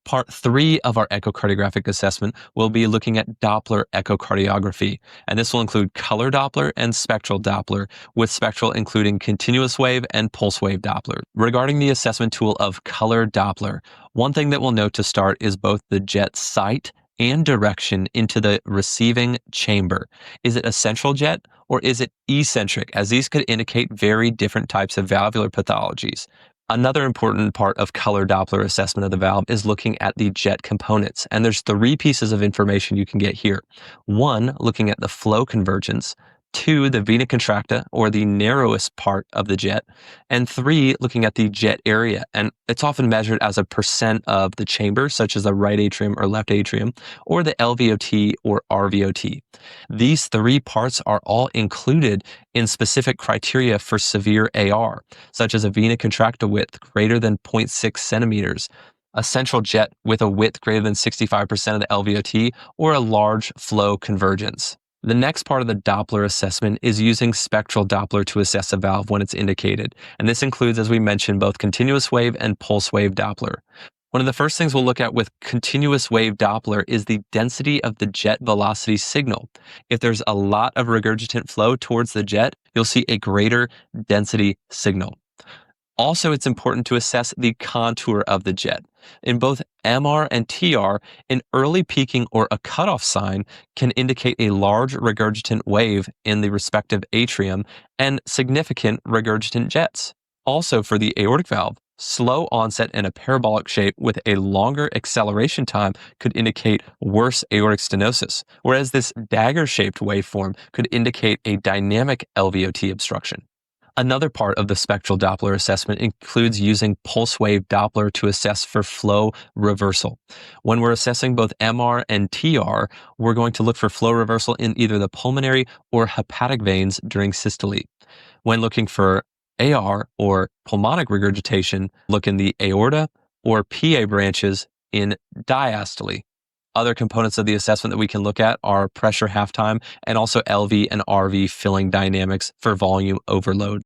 Part 3 of our echocardiographic assessment will be looking at Doppler echocardiography, and this will include color Doppler and spectral Doppler, with spectral including continuous wave and pulse wave Doppler. Regarding the assessment tool of color Doppler, one thing that we'll note to start is both the jet site and direction into the receiving chamber. Is it a central jet or is it eccentric, as these could indicate very different types of valvular pathologies? Another important part of color Doppler assessment of the valve is looking at the jet components. And there's 3 pieces of information you can get here. 1, looking at the flow convergence. 2, the vena contracta, or the narrowest part of the jet. And 3, looking at the jet area. And it's often measured as a percent of the chamber, such as the right atrium or left atrium, or the LVOT or RVOT. These 3 parts are all included in specific criteria for severe AR, such as a vena contracta width greater than 0.6 centimeters, a central jet with a width greater than 65% of the LVOT, or a large flow convergence. The next part of the Doppler assessment is using spectral Doppler to assess a valve when it's indicated, and this includes, as we mentioned, both continuous wave and pulse wave Doppler. One of the first things we'll look at with continuous wave Doppler is the density of the jet velocity signal. If there's a lot of regurgitant flow towards the jet, you'll see a greater density signal. Also, it's important to assess the contour of the jet. In both MR and TR, an early peaking or a cutoff sign can indicate a large regurgitant wave in the respective atrium and significant regurgitant jets. Also, for the aortic valve, slow onset in a parabolic shape with a longer acceleration time could indicate worse aortic stenosis, whereas this dagger-shaped waveform could indicate a dynamic LVOT obstruction. Another part of the spectral Doppler assessment includes using pulse wave Doppler to assess for flow reversal. When we're assessing both MR and TR, we're going to look for flow reversal in either the pulmonary or hepatic veins during systole. When looking for AR or pulmonic regurgitation, look in the aorta or PA branches in diastole. Other components of the assessment that we can look at are pressure halftime and also LV and RV filling dynamics for volume overload.